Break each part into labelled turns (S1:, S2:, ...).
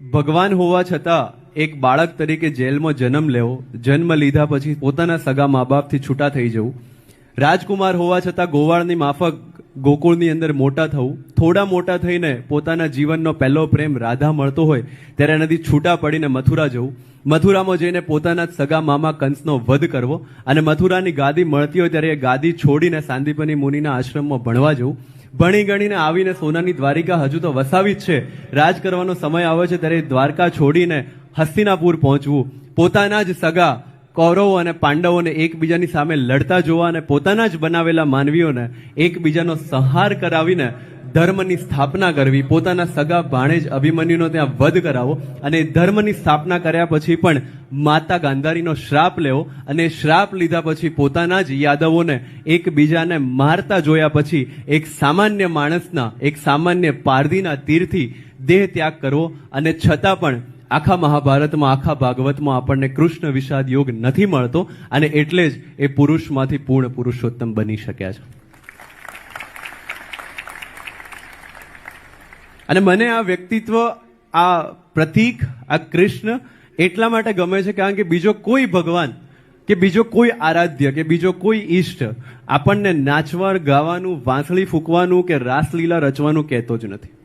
S1: ભગવાન હોવા છતાં એક બાળક તરીકે જેલમાં જન્મ લેવો, જન્મ લીધા પછી પોતાના સગા મા બાપથી છૂટા થઈ જવું, રાજકુમાર હોવા છતાં ગોવાળની માફક ગોકુળની અંદર મોટા થવું, થોડા મોટા થઈને પોતાના જીવનનો પહેલો પ્રેમ રાધા મળતો હોય ત્યારે એનાથી છૂટા પડીને મથુરા જવું, મથુરામાં જઈને પોતાના સગા મામા કંસનો વધ કરવો અને મથુરાની ગાદી મળતી હોય ત્યારે એ ગાદી છોડીને સાંદીપની મુનિના આશ્રમમાં ભણવા જવું, ભણી ગણીને આવીને સોનાની દ્વારિકા હજુ તો વસાવી જ છે, રાજ કરવાનો સમય આવે છે ત્યારે દ્વારકા છોડીને હસ્તિનાપુર પહોંચવું, પોતાના જ સગા કૌરવો અને પાંડવોને એકબીજાની સામે લડતા જોવા અને પોતાના જ બનાવેલા માનવીઓને એકબીજાનો સંહાર કરાવીને ધર્મની સ્થાપના કરવી, પોતાના સગા ભાણેજ અભિમન્યુનો ત્યાં વધ કરાવો અને ધર્મની સ્થાપના કર્યા પછી પણ માતા ગાંધારીનો શ્રાપ લેવો અને શ્રાપ લીધા પછી પોતાના જ યાદવોને એકબીજાને મારતા જોયા પછી એક સામાન્ય માણસના, એક સામાન્ય પારધીના તીરથી દેહ ત્યાગ કરવો અને છતાં પણ આખા મહાભારતમાં, આખા ભાગવતમાં આપણને કૃષ્ણ વિષાદ યોગ નથી મળતો અને એટલે જ એ પુરુષમાંથી પૂર્ણ પુરુષોત્તમ બની શક્યા છે. અને મને આ વ્યક્તિત્વ, આ પ્રતીક, આ કૃષ્ણ એટલા માટે ગમે છે કારણ કે બીજો કોઈ ભગવાન કે બીજો કોઈ આરાધ્ય કે બીજો કોઈ ઈષ્ટ આપણને નાચવા, ગાવાનું, વાંસળી ફૂંકવાનું કે રાસલીલા રચવાનું કહેતો જ નથી.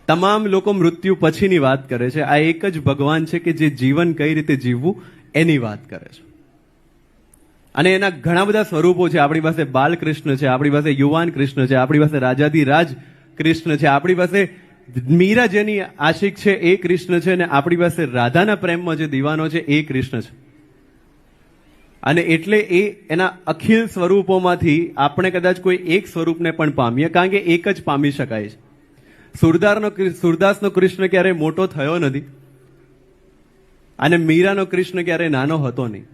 S1: તમામ લોકો મૃત્યુ પછીની વાત કરે છે. આ એક જ ભગવાન છે કે જે જીવન કઈ રીતે જીવવું એની વાત કરે છે. અને એના ઘણા બધા સ્વરૂપો છે. આપણી પાસે બાલકૃષ્ણ છે, આપણી પાસે યુવાન કૃષ્ણ છે, આપણી પાસે રાજાધિરાજ કૃષ્ણ છે, આપણી પાસે મીરા જેની આશિક છે એ કૃષ્ણ છે, અને આપણી પાસે રાધાના પ્રેમમાં જે દીવાનો છે એ કૃષ્ણ છે. અને એટલે એ એના અખિલ સ્વરૂપોમાંથી આપણે કદાચ કોઈ એક સ્વરૂપને પણ પામીએ, કારણ કે એક જ પામી શકાય છે. સુરદાસનો કૃષ્ણ ક્યારેય મોટો થયો નથી અને મીરાનો કૃષ્ણ ક્યારેય નાનો હતો નહીં.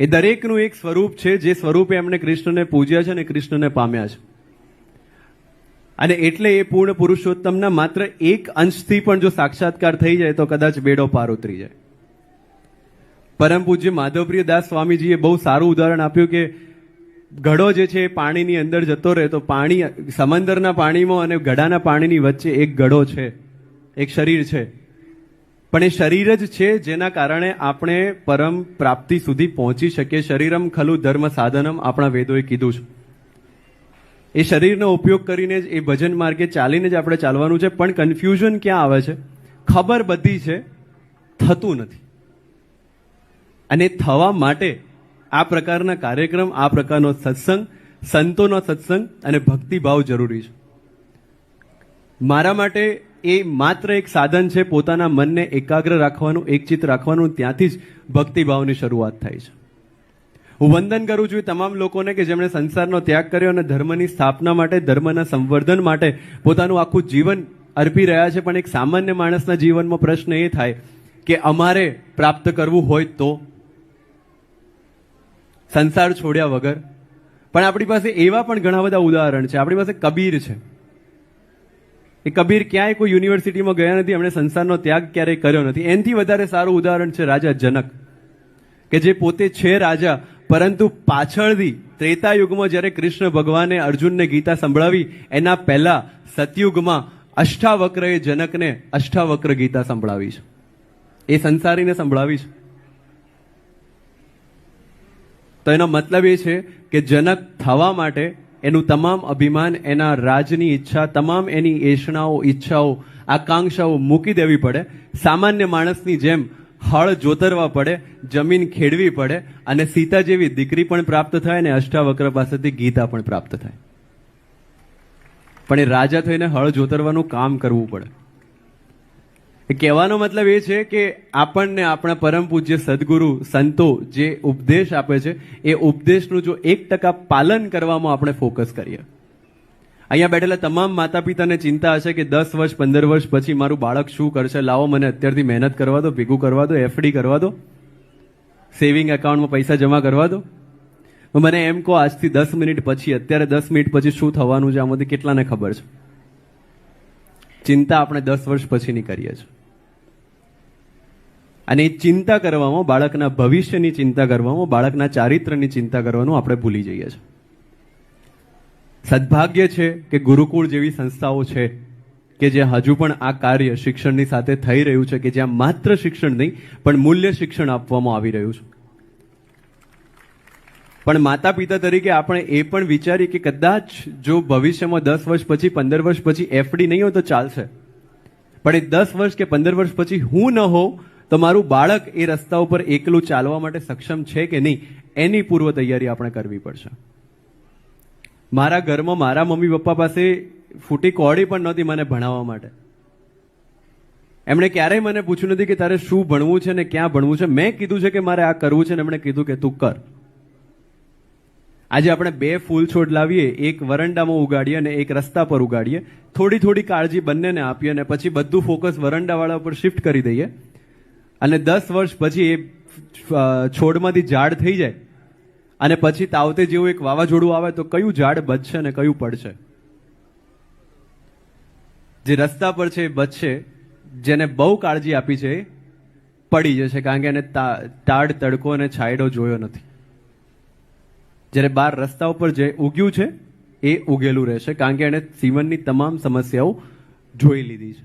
S1: એ દરેકનું એક સ્વરૂપ છે, જે સ્વરૂપે એમણે કૃષ્ણને પૂજ્યા છે અને કૃષ્ણને પામ્યા છે. અને એટલે એ પૂર્ણ પુરુષોત્તમના માત્ર એક અંશથી પણ જો સાક્ષાત્કાર થઈ જાય તો કદાચ બેડો પાર ઉતરી જાય. પરમ પૂજ્ય માધવપ્રિય દાસ સ્વામીજીએ બહુ સારું ઉદાહરણ આપ્યું કે ઘડો જે છે એ પાણીની અંદર જતો રહે તો પાણી, સમંદરના પાણીમાં અને ગડાના પાણીની વચ્ચે એક ગડો છે, એક શરીર છે, પણ એ શરીર જ છે જેના કારણે આપણે પરમ પ્રાપ્તિ સુધી પહોંચી શકીએ. શરીરમ ખલુ ધર્મ સાધનમ આપણા વેદોએ કીધું છે. એ શરીરનો ઉપયોગ કરીને જ એ ભજન માર્ગે ચાલીને જ આપણે ચાલવાનું છે. પણ કન્ફ્યુઝન ક્યાં આવે છે? ખબર બધી છે, થતું નથી. અને થવા માટે આ પ્રકારના કાર્યક્રમ, આ પ્રકારનો સત્સંગ, સંતોનો સત્સંગ અને ભક્તિભાવ જરૂરી છે. મારા માટે એ માત્ર એક સાધન છે પોતાના મનને એકાગ્ર રાખવાનું, એકચિત્ત રાખવાનું. ત્યાંથી જ ભક્તિભાવની શરૂઆત થાય છે. હું વંદન કરું છું તમામ લોકોને કે જેમણે સંસારનો ત્યાગ કર્યો અને ધર્મની સ્થાપના માટે, ધર્મના સંવર્ધન માટે પોતાનું આખું જીવન અર્પી રહ્યા છે. પણ એક સામાન્ય માણસના જીવનમાં પ્રશ્ન એ થાય કે અમારે પ્રાપ્ત કરવું હોય તો સંસાર છોડ્યા વગર. પણ આપણી પાસે એવા પણ ઘણા બધા ઉદાહરણ છે. આપણી પાસે કબીર છે. એ કબીર ક્યાંય કોઈ યુનિવર્સિટીમાં ગયા નથી, એમણે સંસારનો ત્યાગ ક્યારેય કર્યો નથી. એનાથી વધારે સારું ઉદાહરણ છે રાજા જનક, કે જે પોતે છે રાજા, પરંતુ પાછળથી ત્રેતા યુગમાં જ્યારે કૃષ્ણ ભગવાને અર્જુનને ગીતા સંભળાવી એના પહેલા સતયુગમાં અષ્ટાવક્રએ જનકને અષ્ટાવક્ર ગીતા સંભળાવી છે. એ સંસારીને સંભળાવી છે. તો એનો મતલબ એ છે કે જનક થવા માટે એનું તમામ અભિમાન, એના રાજની ઈચ્છા, તમામ એની એષણાઓ, ઈચ્છાઓ, આકાંક્ષાઓ મૂકી દેવી પડે. સામાન્ય માણસની જેમ હળ જોતરવા પડે, જમીન ખેડવી પડે અને સીતા જેવી દીકરી પણ પ્રાપ્ત થાય અને અષ્ટાવક્ર પાસેથી ગીતા પણ પ્રાપ્ત થાય. પણ એ રાજા થઈને હળ જોતરવાનું કામ કરવું પડે. કહેવાનો મતલબ એ છે કે આપણને આપણા પરમ પૂજ્ય સદગુરુ સંતો જે ઉપદેશ આપે છે એ ઉપદેશનું જો 1% પાલન કરવામાં આપણે ફોકસ કરીએ. અહીંયા બેઠેલા તમામ માતા પિતાને ચિંતા હશે કે 10 વર્ષ 15 વર્ષ પછી મારું બાળક શું કરશે. લાવો મને અત્યારથી મહેનત કરવા દો, ભેગું કરવા દો, એફડી કરવા દો, સેવિંગ એકાઉન્ટમાં પૈસા જમા કરવા દો. મને એમ કહો આજથી 10 મિનિટ પછી, અત્યારે 10 મિનિટ પછી શું થવાનું છે આમાંથી કેટલાને ખબર છે? ચિંતા આપણે 10 વર્ષ પછીની કરીએ છીએ. અને એ ચિંતા કરવામાં, બાળકના ભવિષ્યની ચિંતા કરવામાં, બાળકના ચારિત્ર્યની ચિંતા કરવાનું આપણે ભૂલી જઈએ છીએ. સદભાગ્ય છે કે ગુરુકુળ જેવી સંસ્થાઓ છે કે જે હજુ પણ આ કાર્ય શિક્ષણની સાથે થઈ રહ્યું છે, કે જ્યાં માત્ર શિક્ષણ નહીં પણ મૂલ્ય શિક્ષણ આપવામાં આવી રહ્યું છે. પણ માતા પિતા તરીકે આપણે એ પણ વિચારીએ કે કદાચ જો ભવિષ્યમાં 10 વર્ષ પછી 15 વર્ષ પછી એફડી નહીં હોય તો ચાલશે, પણ એ 10 વર્ષ કે 15 વર્ષ પછી હું ન હોઉં તો મારું બાળક એ રસ્તા ઉપર એકલું ચાલવા માટે સક્ષમ છે કે નહીં, એની પૂર્વ તૈયારી આપણે કરવી પડશે. મારા ઘરમાં મારા મમ્મી પપ્પા પાસે ફૂટી કોડી પણ નહોતી મને ભણાવવા માટે. એમણે ક્યારેય મને પૂછ્યું નથી કે તારે શું ભણવું છે ને ક્યાં ભણવું છે. મેં કીધું છે કે મારે આ કરવું છે ને એમણે કીધું કે તું કર. આજે આપણે 2 ફૂલ છોડ લાવીએ, એક વરંડામાં ઉગાડીએ અને એક રસ્તા પર ઉગાડીએ, થોડી થોડી કાળજી બંનેને આપીએ અને પછી બધું ફોકસ વરંડાવાળા ઉપર શિફ્ટ કરી દઈએ અને 10 વર્ષ પછી એ છોડમાંથી ઝાડ થઈ જાય અને પછી તાવતે જેવું એક વાવાઝોડું આવે તો કયું ઝાડ બચશે અને કયું પડશે? જે રસ્તા પર છે એ બચશે, જેને બહુ કાળજી આપી છે એ પડી જશે, કારણ કે એને તાડ તડકો અને છાંયડો જોયો નથી. જ્યારે બહાર રસ્તા ઉપર જે ઉગ્યું છે એ ઉગેલું રહેશે, કારણ કે એણે જીવનની તમામ સમસ્યાઓ જોઈ લીધી છે.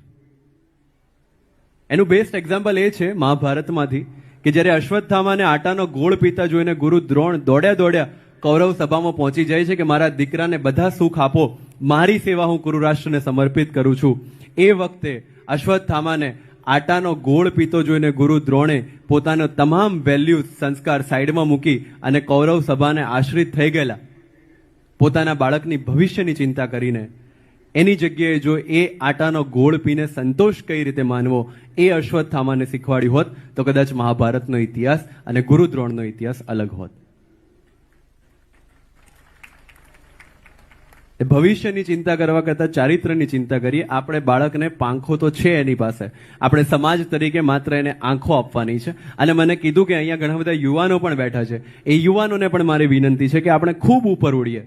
S1: એનું બેસ્ટ એક્ઝામ્પલ એ છે મહાભારતમાંથી કે જ્યારે અશ્વત્થામાને આટાનો ગોળ પીતા જોઈને ગુરુ દ્રોણ દોડ્યા કૌરવ સભામાં પહોંચી જાય છે કે મારા દીકરાને બધા સુખ આપો, મારી સેવા હું કુરુરાષ્ટ્રને સમર્પિત કરું છું. એ વખતે અશ્વત્થામાને આટાનો ગોળ પીતો જોઈને ગુરુ દ્રોણે પોતાનો તમામ વેલ્યુઝ સંસ્કાર સાઈડમાં મૂકી અને કૌરવ સભાને આશ્રિત થઈ ગયેલા પોતાના બાળકની ભવિષ્યની ચિંતા કરીને એની જગ્યાએ જો એ આટાનો ગોળ પીને સંતોષ કઈ રીતે માનવો એ અશ્વત્થામાને શીખવાડ્યું હોત તો કદાચ મહાભારતનો ઇતિહાસ અને ગુરુ દ્રોણનો ઇતિહાસ અલગ હોત. ભવિષ્યની ચિંતા કરવા કરતાં ચારિત્ર્યની ચિંતા કરીએ. આપણે બાળકને પાંખો તો છે એની પાસે, આપણે સમાજ તરીકે માત્ર એને આંખો આપવાની છે. અને મને કીધું કે અહીંયા ઘણા બધા યુવાનો પણ બેઠા છે, એ યુવાનોને પણ મારી વિનંતી છે કે આપણે ખૂબ ઉપર ઉડીએ,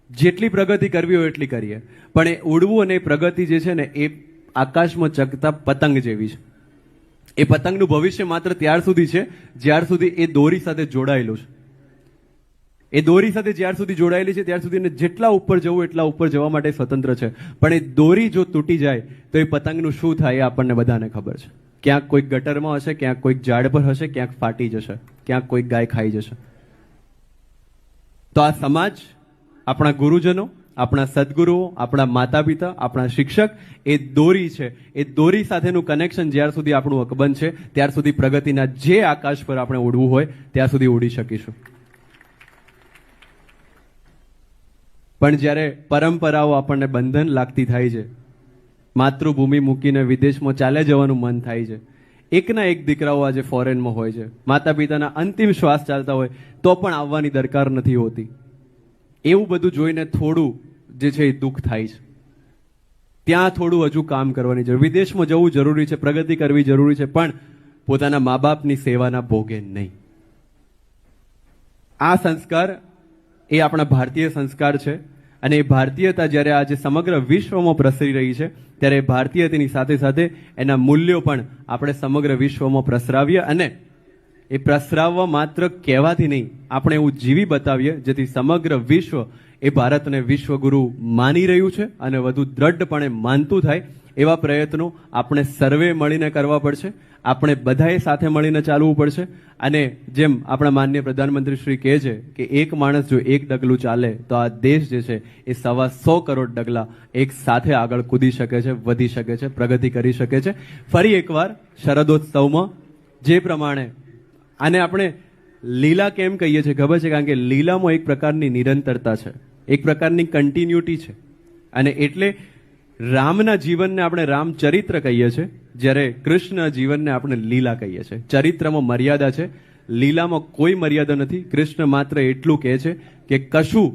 S1: જેટલી પ્રગતિ કરવી હોય એટલી કરીએ, પણ એ ઉડવું અને એ પ્રગતિ જે છે ને એ આકાશમાં ચગતા પતંગ જેવી છે. એ પતંગનું ભવિષ્ય માત્ર ત્યાર સુધી છે જ્યાર સુધી એ દોરી સાથે જોડાયેલું છે. એ દોરી સાથે જ્યાર સુધી જોડાયેલી છે ત્યાર સુધી જેટલા ઉપર જવું એટલા ઉપર જવા માટે સ્વતંત્ર છે. પણ એ દોરી જો તૂટી જાય તો એ પતંગનું શું થાય એ આપણને બધાને ખબર છે. ક્યાંક કોઈક ગટરમાં હશે, ક્યાંક કોઈક ઝાડ પર હશે, ક્યાંક ફાટી જશે, ક્યાંક કોઈક ગાય ખાઈ જશે. તો આ સમાજ, આપણા ગુરુજનો, આપણા સદગુરુઓ, આપણા માતા પિતા, આપણા શિક્ષક એ દોરી છે. એ દોરી સાથેનું કનેક્શન જ્યાર સુધી આપણું અકબંધ છે ત્યાર સુધી પ્રગતિના જે આકાશ પર આપણે ઉડવું હોય ત્યાં સુધી ઉડી શકીશું. પણ જ્યારે પરંપરાઓ આપણને બંધન લાગતી થાય છે, માતૃભૂમિ મૂકીને વિદેશમાં ચાલે જવાનું મન થાય છે, એકના એક દીકરાઓ આજે ફોરેનમાં હોય છે, માતા પિતાના અંતિમ શ્વાસ ચાલતા હોય તો પણ આવવાની દરકાર નથી હોતી, એવું બધું જોઈને થોડું જે છે એ દુઃખ થાય છે. ત્યાં થોડું હજુ કામ કરવાની જરૂર, વિદેશમાં જવું જરૂરી છે, પ્રગતિ કરવી જરૂરી છે, પણ પોતાના મા બાપની સેવાના ભોગે નહીં. આ સંસ્કાર એ આપણા ભારતીય સંસ્કાર છે અને એ ભારતીયતા જ્યારે આજે સમગ્ર વિશ્વમાં પ્રસરી રહી છે ત્યારે ભારતીયતાની સાથે સાથે એના મૂલ્યો પણ આપણે સમગ્ર વિશ્વમાં પ્રસરાવીએ અને એ પ્રસરાવવા માત્ર કહેવાથી નહીં, આપણે એવું જીવી બતાવીએ જેથી સમગ્ર વિશ્વ એ ભારતને વિશ્વગુરુ માની રહ્યું છે અને વધુ દ્રઢપણે માનતું થાય. એવા પ્રયત્નો આપણે સર્વે મળીને કરવા પડશે. આપણે બધાએ સાથે મળીને ચાલવું પડશે. અને જેમ આપણા માનનીય પ્રધાનમંત્રી શ્રી કહે છે કે એક માણસ જો એક ડગલું ચાલે તો આ દેશ જે છે એ 125 કરોડ ડગલા એક સાથે આગળ કૂદી શકે છે, વધી શકે છે, પ્રગતિ કરી શકે છે. ફરી એકવાર શરદોત્સવમાં જે પ્રમાણે આને આપણે લીલા કેમ કહીએ છીએ ખબર છે? કારણ કે લીલામાં એક પ્રકારની નિરંતરતા છે, એક પ્રકારની કન્ટિન્યુટી છે. અને એટલે રામના જીવનને આપણે રામચરિત્ર કહીએ છીએ, જ્યારે કૃષ્ણના જીવનને આપણે લીલા કહીએ છીએ. ચરિત્રમાં મર્યાદા છે, લીલામાં કોઈ મર્યાદા નથી. કૃષ્ણ માત્ર એટલું કહે છે કે કશું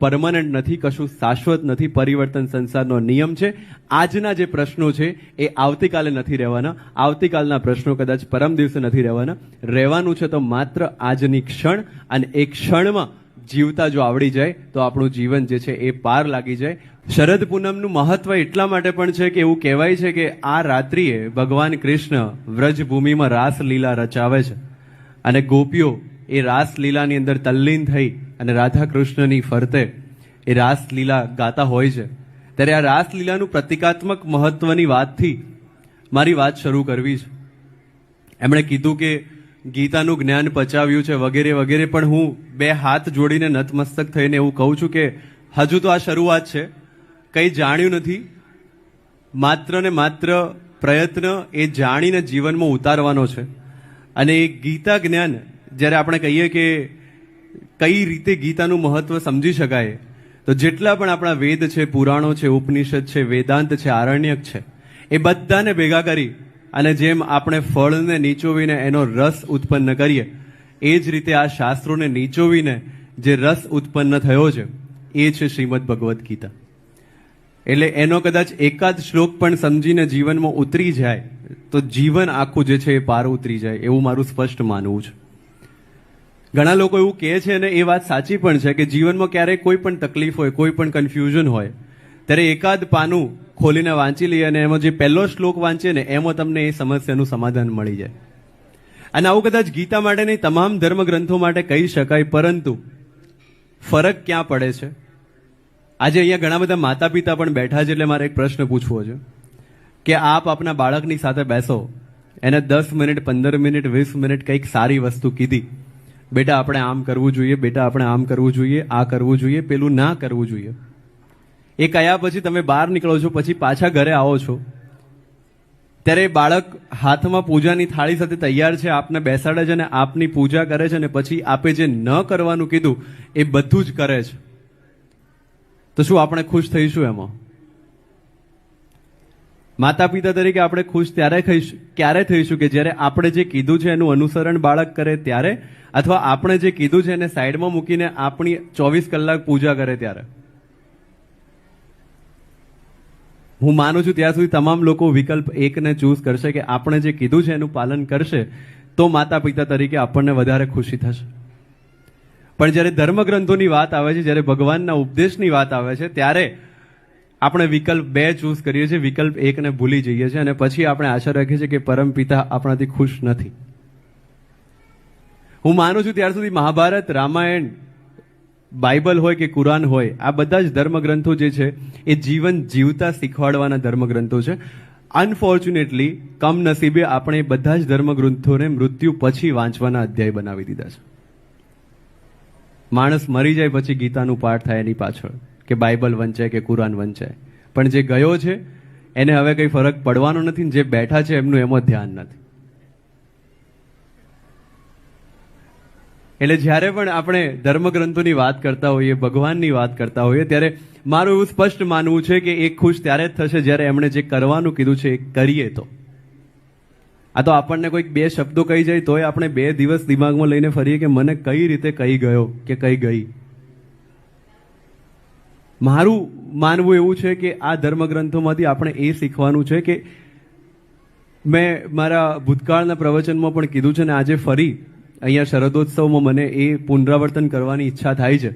S1: પરમનન્ટ નથી, કશું શાશ્વત નથી, પરિવર્તન સંસારનો નિયમ છે. આજના જે પ્રશ્નો છે એ આવતીકાલે નથી રહેવાના, આવતીકાલના પ્રશ્નો કદાચ પરમ દિવસે નથી રહેવાના. રહેવાનું છે તો માત્ર આજની ક્ષણ, અને એ ક્ષણમાં જીવતા જો આવડી જાય તો આપણું જીવન જે છે એ પાર લાગી જાય. શરદ પૂનમનું મહત્વ એટલા માટે પણ છે કે એવું કહેવાય છે કે આ રાત્રિએ ભગવાન કૃષ્ણ વ્રજભૂમિમાં રાસલીલા રચાવે છે અને ગોપીઓ એ રાસલીલાની અંદર તલ્લીન થઈ અને રાધા કૃષ્ણની ફરતે એ રાસલીલા ગાતા હોય છે. ત્યારે આ રાસલીલાનું પ્રતિકાત્મક મહત્વની વાતથી મારી વાત શરૂ કરવી છે. એમણે કીધું કે ગીતાનું જ્ઞાન પચાવ્યું છે વગેરે વગેરે, પણ હું બે હાથ જોડીને નતમસ્તક થઈને એવું કહું છું કે હજુ તો આ શરૂઆત છે, કંઈ જાણ્યું નથી. માત્ર ને માત્ર પ્રયત્ન એ જાણીને જીવનમાં ઉતારવાનો છે. અને એ ગીતા જ્ઞાન જ્યારે આપણે કહીએ કે કઈ રીતે ગીતાનું મહત્વ સમજી શકાય, તો જેટલા પણ આપણા વેદ છે, પુરાણો છે, ઉપનિષદ છે, વેદાંત છે, આરણ્યક છે, એ બધાને ભેગા કરી અને જેમ આપણે ફળને નીચોવીને એનો રસ ઉત્પન્ન કરીએ, એ જ રીતે આ શાસ્ત્રોને નીચોવીને જે રસ ઉત્પન્ન થયો છે એ છે શ્રીમદ ભગવદ્ ગીતા. એટલે એનો કદાચ એકાદ શ્લોક પણ સમજીને જીવનમાં ઉતરી જાય તો જીવન આખું જે છે એ પાર ઉતરી જાય, એવું મારું સ્પષ્ટ માનવું છે. ઘણા લોકો એવું કહે છે અને એ વાત સાચી પણ છે કે જીવનમાં ક્યારેક કોઈ પણ તકલીફ હોય, કોઈ પણ કન્ફ્યુઝન હોય, ત્યારે એકાદ પાનું ખોલીને વાંચી લઈએ અને એમાં જે પહેલો શ્લોક વાંચીએ ને એમાં તમને એ સમસ્યાનું સમાધાન મળી જાય. અને આવું કદાચ ગીતા માટે નહીં, તમામ ધર્મગ્રંથો માટે કહી શકાય. પરંતુ ફરક ક્યાં પડે છે? આજે અહીંયા ઘણા બધા માતા પિતા પણ બેઠા છે, એટલે મારે એક પ્રશ્ન પૂછવો છે કે આપ આપના બાળકની સાથે બેસો, એને 10 મિનિટ, 15 મિનિટ, 20 મિનિટ કંઈક સારી વસ્તુ કીધી, બેટા આપણે આમ કરવું જોઈએ, બેટા આપણે આમ કરવું જોઈએ, આ કરવું જોઈએ, પેલું ના કરવું જોઈએ. એ કયા પછી તમે બહાર નીકળો છો, પછી પાછા ઘરે આવો છો, ત્યારે બાળક હાથમાં પૂજાની થાળી સાથે તૈયાર છે, આપને બેસાડે છે અને આપની પૂજા કરે છે, અને પછી આપે જે ન કરવાનું કીધું એ બધું જ કરે છે. તો શું આપણે ખુશ થઈશું એમાં? માતા પિતા તરીકે આપણે ખુશ ક્યારે થઈશું કે જ્યારે આપણે જે કીધું છે એનું અનુસરણ બાળક કરે ત્યારે, અથવા આપણે જે કીધું છે એને સાઈડમાં મૂકીને આપણી 24 કલાક પૂજા કરે ત્યારે? હું માનું છું ત્યાં સુધી તમામ લોકો વિકલ્પ એકને ચૂઝ કરશે કે આપણે જે કીધું છે એનું પાલન કરશે તો માતા પિતા તરીકે આપણને વધારે ખુશી થશે. પણ જ્યારે ધર્મગ્રંથોની વાત આવે છે, જ્યારે ભગવાનના ઉપદેશની વાત આવે છે, ત્યારે આપણે વિકલ્પ 2 ચૂઝ કરીએ છીએ, વિકલ્પ 1ને ભૂલી જઈએ છીએ અને પછી આપણે આશા રાખીએ છીએ કે પરમ પિતા આપણાથી ખુશ નથી. હું માનું છું ત્યાર સુધી મહાભારત, રામાયણ, બાઇબલ હોય કે કુરાન હોય, આ બધા જ ધર્મગ્રંથો જે છે એ જીવન જીવતા શીખવાડવાના ધર્મગ્રંથો છે. અનફોર્ચ્યુનેટલી, કમનસીબે આપણે બધા જ ધર્મગ્રંથોને મૃત્યુ પછી વાંચવાના અધ્યાય બનાવી દીધા છે. માણસ મરી જાય પછી ગીતાનું પાઠ થાય એની પાછળ, કે બાઇબલ વંચાય કે કુરાન વંચાય, પણ જે ગયો છે એને હવે કંઈ ફરક પડવાનો નથી, જે બેઠા છે એમનું એમાં ધ્યાન નથી. એટલે જ્યારે પણ આપણે ધર્મગ્રંથોની વાત કરતા હોઈએ, ભગવાનની વાત કરતા હોઈએ, ત્યારે મારું એવું સ્પષ્ટ માનવું છે કે એ ખુશ ત્યારે જ થશે જ્યારે એમણે જે કરવાનું કીધું છે એ કરીએ તો. આ તો આપણને કોઈક 2 શબ્દો કહી જાય તોય આપણે 2 દિવસ દિમાગમાં લઈને ફરીએ કે મને કઈ રીતે કહી ગયો કે કઈ ગઈ. મારું માનવું એવું છે કે આ ધર્મગ્રંથોમાંથી આપણે એ શીખવાનું છે કે મેં મારા ભૂતકાળના પ્રવચનમાં પણ કીધું છે ને આજે ફરી અહીંયા શરદોત્સવમાં મને એ પુનરાવર્તન કરવાની ઈચ્છા થાય છે